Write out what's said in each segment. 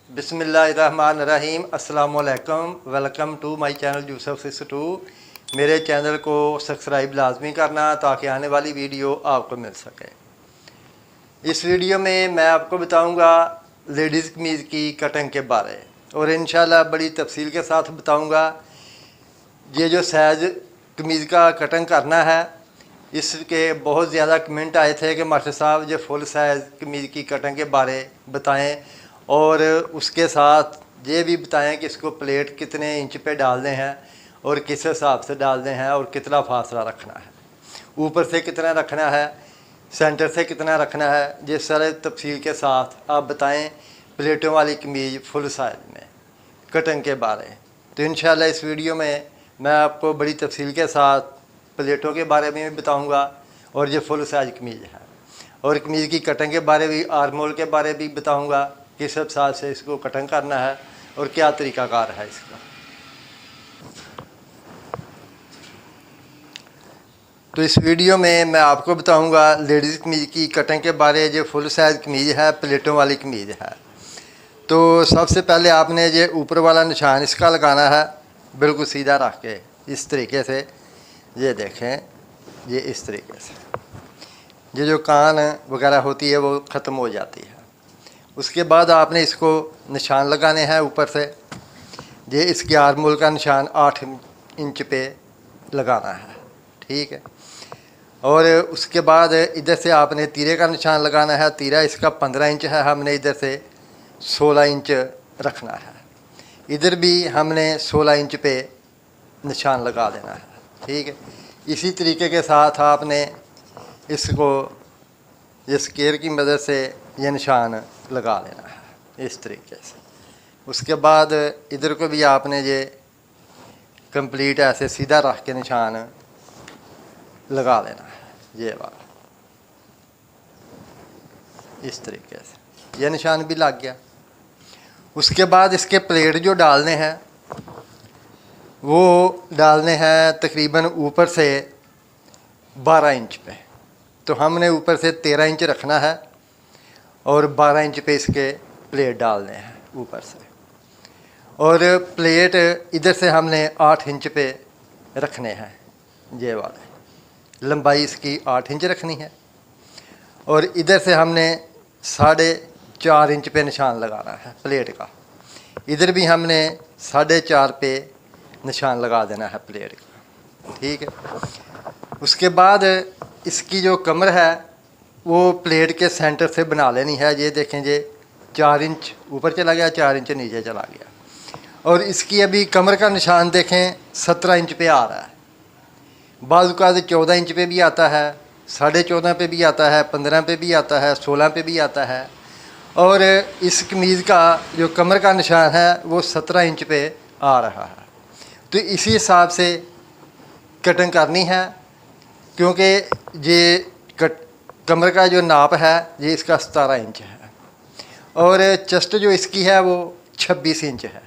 बिस्मिल्लाहिर्रहमानिर्रहीम। अस्सलामुअलैकुम। Welcome to my channel Yusuf 62। मेरे चैनल को सब्सक्राइब लाजमी करना ताकि आने वाली वीडियो आपको मिल सके। इस वीडियो में मैं आपको बताऊंगा लेडीज़ कमीज़ की कटिंग के बारे और इंशाल्लाह बड़ी तफसील के साथ बताऊंगा। ये जो साइज़ कमीज़ का कटिंग करना है, इसके बहुत ज़्यादा कमेंट आए थे कि मास्टर साहब जो फुल साइज़ कमीज़ की कटिंग के बारे बताएं और उसके साथ ये भी बताएं कि इसको प्लेट कितने इंच पे डालने हैं और किस हिसाब से डालने हैं और कितना फासला रखना है, ऊपर से कितना रखना है, सेंटर से कितना रखना है। जिस सारे तफसील के साथ आप बताएं प्लेटों वाली कमीज़ फुल साइज़ में कटिंग के बारे। तो इंशाल्लाह इस वीडियो में मैं आपको बड़ी तफसील के साथ प्लेटों के बारे में भी बताऊंगा और ये फुल साइज कमीज़ है और कमीज़ की कटिंग के बारे भी, आर्मोल के बारे भी बताऊंगा, किस हिसाब से इसको कटिंग करना है और क्या तरीक़ाकार है इसका। तो इस वीडियो में मैं आपको बताऊंगा लेडीज़ कमीज़ की कटिंग के बारे। जो फुल साइज़ कमीज़ है, प्लेटों वाली कमीज़ है। तो सबसे पहले आपने ये ऊपर वाला निशान इसका लगाना है, बिल्कुल सीधा रख के इस तरीके से। ये देखें, ये इस तरीके से ये जो कान वगैरह होती है वो ख़त्म हो जाती है। उसके बाद आपने इसको निशान लगाने हैं ऊपर से। ये इसके आर्मोल का निशान 8 इंच पे लगाना है, ठीक है। और उसके बाद इधर से आपने तीरे का निशान लगाना है। तीरा इसका 15 इंच है, हमने इधर से 16 इंच रखना है। इधर भी हमने 16 इंच पे निशान लगा देना है, ठीक है। इसी तरीके के साथ आपने इसको ये स्केल की मदद से ये निशान लगा लेना है इस तरीके से। उसके बाद इधर को भी आपने ये कंप्लीट ऐसे सीधा रख के निशान लगा लेना है, ये वाला इस तरीके से। ये निशान भी लग गया। उसके बाद इसके प्लेट जो डालने हैं वो डालने हैं तकरीबन ऊपर से 12 इंच पे। तो हमने ऊपर से 13 इंच रखना है और 12 इंच पे इसके प्लेट डालने हैं ऊपर से। और प्लेट इधर से हमने 8 इंच पे रखने हैं, ये वाले। लंबाई इसकी 8 इंच रखनी है और इधर से हमने 4.5 इंच पे निशान लगाना है प्लेट का। इधर भी हमने 4.5 पे निशान लगा देना है प्लेट का, ठीक है। उसके बाद इसकी जो कमर है वो प्लेट के सेंटर से बना लेनी है। ये देखें, ये 4 इंच ऊपर चला गया, 4 इंच नीचे चला गया। और इसकी अभी कमर का निशान देखें 17 इंच पे आ रहा है। बाज़ औक़ात 14 इंच पे भी आता है, 14.5 पे भी आता है, 15 पे भी आता है, 16 पे भी आता है। और इस कमीज़ का जो कमर का निशान है वो 17 इंच पे आ रहा है। तो इसी हिसाब से कटिंग करनी है, क्योंकि ये कमर का जो नाप है ये इसका 17 इंच है और चेस्ट जो इसकी है वो 26 इंच है।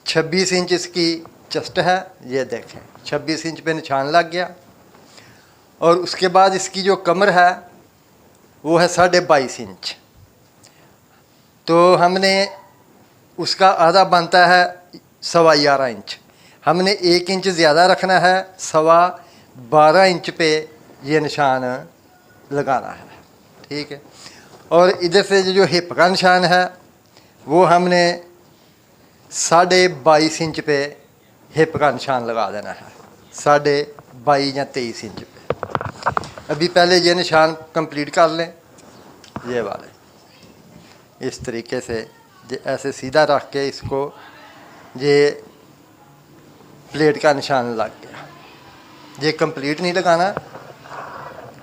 26 इंच इसकी चेस्ट है। ये देखें, 26 इंच पे निशान लग गया। और उसके बाद इसकी जो कमर है वो है 22.5 इंच। तो हमने उसका आधा बनता है 11.25 इंच। हमने 1 इंच ज़्यादा रखना है, 12.25 इंच पे ये निशान लगाना है, ठीक है। और इधर से जो हिप का निशान है वो हमने 22.5 इंच पे हिप का निशान लगा देना है, 22.5 या 23 इंच पे। अभी पहले ये निशान कंप्लीट कर लें, ये वाले इस तरीके से। ये ऐसे सीधा रख के इसको, ये प्लेट का निशान लग गया। ये कंप्लीट नहीं लगाना,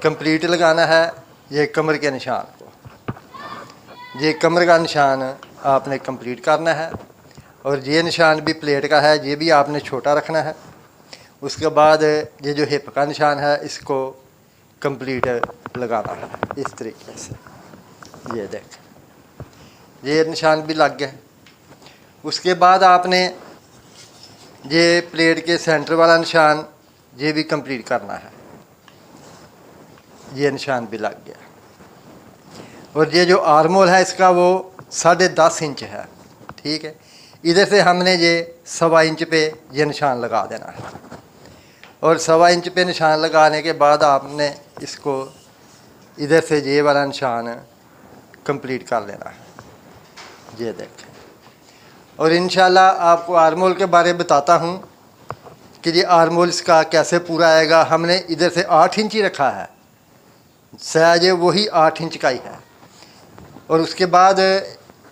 कंप्लीट लगाना है ये कमर के निशान को। ये कमर का निशान आपने कंप्लीट करना है और ये निशान भी प्लेट का है, ये भी आपने छोटा रखना है। उसके बाद ये जो हिप का निशान है इसको कंप्लीट लगाना है इस तरीके से। ये देख, ये निशान भी लग गया। उसके बाद आपने ये प्लेट के सेंटर वाला निशान ये भी कंप्लीट करना है। ये निशान भी लग गया। और ये जो आर्मोल है इसका वो 10.5 इंच है, ठीक है। इधर से हमने ये 1.25 इंच पे ये निशान लगा देना है, और 1.25 इंच पे निशान लगाने के बाद आपने इसको इधर से ये वाला निशान कंप्लीट कर लेना है, ये देखें। और इंशाल्लाह आपको आर्मोल के बारे में बताता हूँ कि ये आर्मोल इसका कैसे पूरा आएगा। हमने इधर से 8 इंच ही रखा है, साइज वही 8 इंच का ही है, और उसके बाद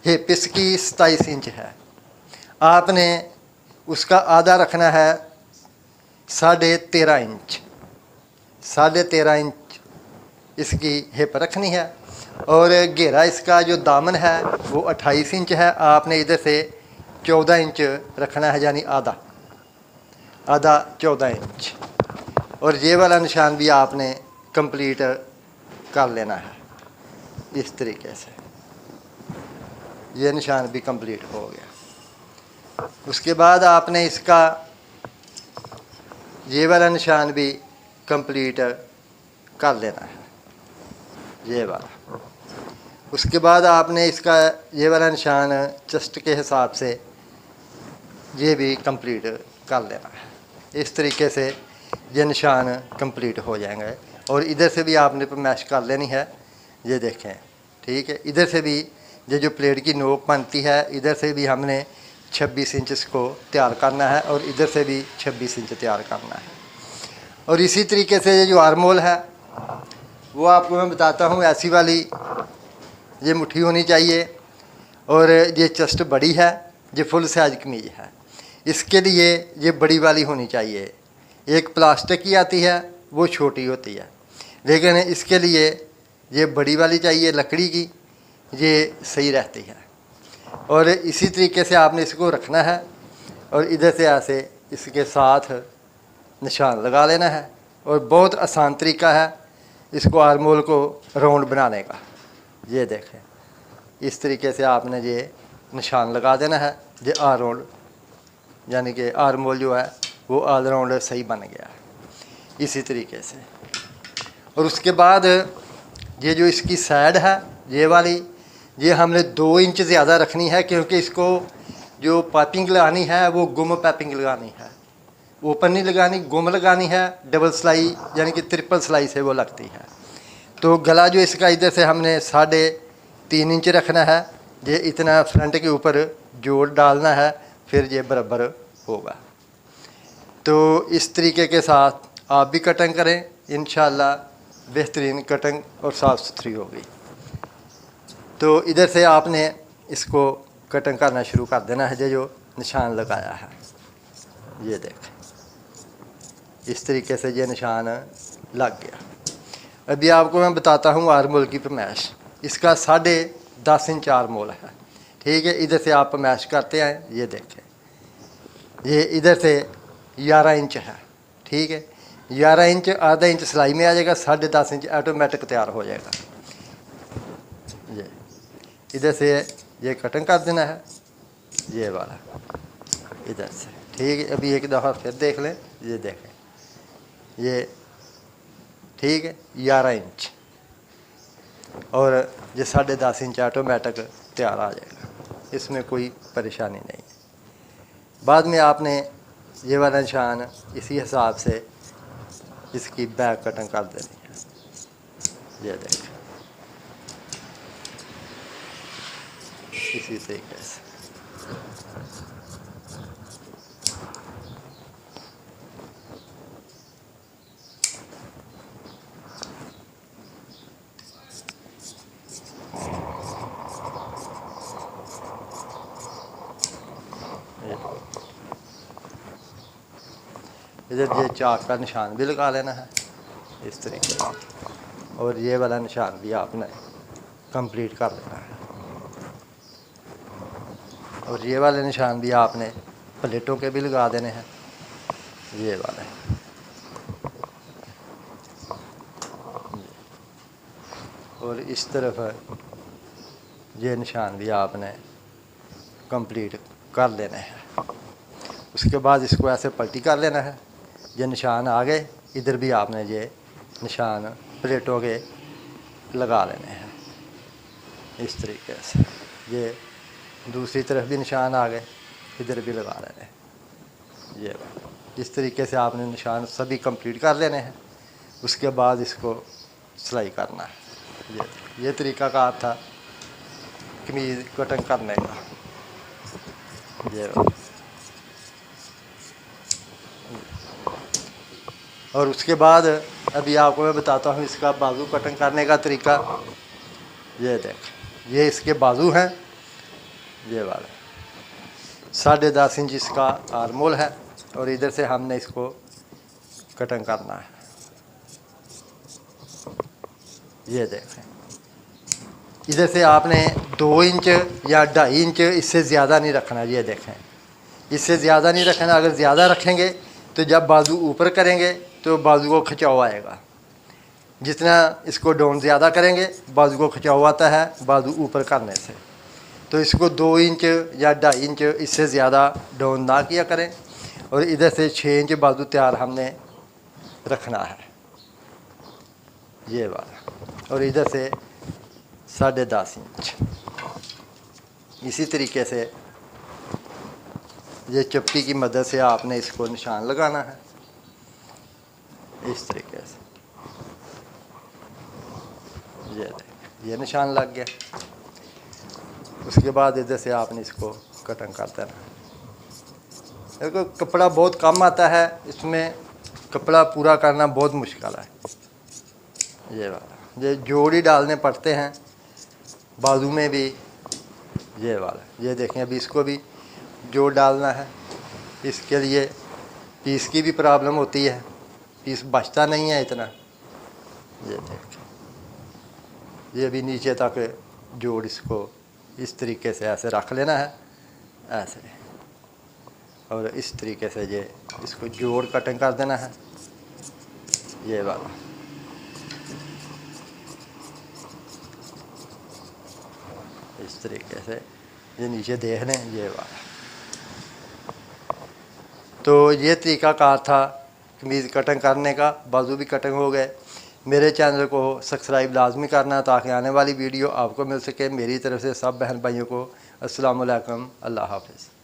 हिप इसकी 27 इंच है। आपने उसका आधा रखना है 13.5 इंच, 13.5 इंच इसकी हिप रखनी है, और घेरा इसका जो दामन है वो 28 इंच है। आपने इधर से 14 इंच रखना है, यानी आधा 14 इंच। और ये वाला निशान भी आपने कंप्लीट कर लेना है इस तरीके से। ये निशान भी कंप्लीट हो गया। उसके बाद आपने इसका ये वाला निशान भी कंप्लीट कर लेना है, ये वाला। उसके बाद आपने इसका ये वाला निशान चेस्ट के हिसाब से ये भी कंप्लीट कर लेना है। इस तरीके से ये निशान कंप्लीट हो जाएंगे। और इधर से भी आपने मैश कर लेनी है, ये देखें, ठीक है। इधर से भी ये जो प्लेट की नोक बनती है, इधर से भी हमने 26 इंच इसको तैयार करना है, और इधर से भी 26 इंच तैयार करना है। और इसी तरीके से ये जो आर्मोल है वो आपको मैं बताता हूँ। ऐसी वाली ये मुट्ठी होनी चाहिए, और ये चेस्ट बड़ी है, ये फुल साइज कमीज है। इसके लिए ये बड़ी वाली होनी चाहिए। एक प्लास्टिक की आती है, वो छोटी होती है, लेकिन इसके लिए ये बड़ी वाली चाहिए लकड़ी की, ये सही रहती है। और इसी तरीके से आपने इसको रखना है, और इधर से ऐसे इसके साथ निशान लगा लेना है। और बहुत आसान तरीका है इसको आर्मोल को राउंड बनाने का। ये देखें, इस तरीके से आपने ये निशान लगा देना है। ये आर राउंड, यानी कि आर्मोल जो है वो ऑल राउंड सही बन गया है इसी तरीके से। और उसके बाद ये जो इसकी साइड है ये वाली, ये हमने 2 इंच ज़्यादा रखनी है, क्योंकि इसको जो पाइपिंग लगानी है वो गुम पाइपिंग लगानी है, ओपन नहीं लगानी, गुम लगानी है। डबल सिलाई यानी कि ट्रिपल सिलाई से वो लगती है। तो गला जो इसका इधर से हमने 3.5 इंच रखना है। ये इतना फ्रंट के ऊपर जोड़ डालना है, फिर ये बराबर होगा। तो इस तरीके के साथ आप भी कटिंग करें, इंशाल्लाह बेहतरीन कटिंग और साफ़ सुथरी होगी। तो इधर से आपने इसको कटिंग करना शुरू कर देना है। जो निशान लगाया है ये देखें, इस तरीके से ये निशान लग गया। अभी आपको मैं बताता हूँ आर्मोल की पैमाइश। इसका 10.5 इंच आर्मोल है, ठीक है। इधर से आप पैमाइश करते हैं, ये देखें, ये इधर से 11 इंच है, ठीक है। 11 इंच आधा इंच सिलाई में आ जाएगा, 10.5 इंच ऑटोमेटिक तैयार हो जाएगा। ये इधर से ये कटिंग कर देना है, ये वाला इधर से, ठीक है। अभी एक दफ़ा फिर देख लें, ये देखें, ये ठीक है 11 इंच, और ये 10.5 इंच ऑटोमेटिक तैयार आ जाएगा, इसमें कोई परेशानी नहीं है। बाद में आपने ये वाला निशान इसी हिसाब से इसकी बैक कटिंग कर देनी है, ये देखें, इसी तरीके से। इधर ये चाक का निशान भी लगा लेना है इस तरीके से, और ये वाला निशान भी आपने कंप्लीट कर लेना है। और ये वाले निशान भी आपने प्लेटों के भी लगा देने हैं, ये वाले। और इस तरफ ये निशान भी आपने कंप्लीट कर लेने हैं। उसके बाद इसको ऐसे पलटी कर लेना है। ये निशान आ गए, इधर भी आपने ये निशान प्लेटों के लगा लेने हैं इस तरीके से। ये दूसरी तरफ भी निशान आ गए, इधर भी लगा रहे हैं। ये इस तरीके से आपने निशान सभी कंप्लीट कर लेने हैं। उसके बाद इसको सिलाई करना है। ये तरीक़ाकार था कमीज़ कटिंग करने का। ये और उसके बाद अभी आपको मैं बताता हूँ इसका बाजू कटिंग करने का तरीका। ये देख, ये इसके बाजू हैं, ये वाले 10.5 इंच इसका आर्मोल है और इधर से हमने इसको कटिंग करना है। ये देखें, इधर से आपने 2 इंच या 2.5 इंच, इससे ज़्यादा नहीं रखना। ये देखें, इससे ज़्यादा नहीं रखना। अगर ज़्यादा रखेंगे तो जब बाजू ऊपर करेंगे तो बाजू को खिंचाव आएगा। जितना इसको डाउन ज़्यादा करेंगे बाजू को खिंचाव आता है बाजू ऊपर करने से। तो इसको 2 इंच या 2.5 इंच, इससे ज़्यादा डाउन ना किया करें। और इधर से 6 इंच बाजू तैयार हमने रखना है, ये वाला। और इधर से 10.5 इंच। इसी तरीके से ये चप्पी की मदद से आपने इसको निशान लगाना है, इस तरीके से। ये निशान लग गया। उसके बाद इधर से आपने इसको कटिंग कर देना। देखो कपड़ा बहुत कम आता है, इसमें कपड़ा पूरा करना बहुत मुश्किल है। ये वाला, ये जोड़ ही डालने पड़ते हैं बाजू में भी। ये वाला, ये देखें, अभी इसको भी जोड़ डालना है। इसके लिए पीस की भी प्रॉब्लम होती है, पीस बचता नहीं है इतना। ये देखें, ये भी नीचे तक जोड़ इसको इस तरीके से ऐसे रख लेना है, ऐसे। और इस तरीके से ये इसको जोड़ कटिंग कर देना है, ये वाला। इस तरीके से ये नीचे देख लें, ये वाला। तो ये तरीक़ाकार था कमीज़ कटिंग करने का। बाजू भी कटिंग हो गए। मेरे चैनल को सब्सक्राइब लाजमी करना ताकि आने वाली वीडियो आपको मिल सके। मेरी तरफ से सब बहन भाइयों को अस्सलाम वालेकुम, अल्लाह हाफ़िज़।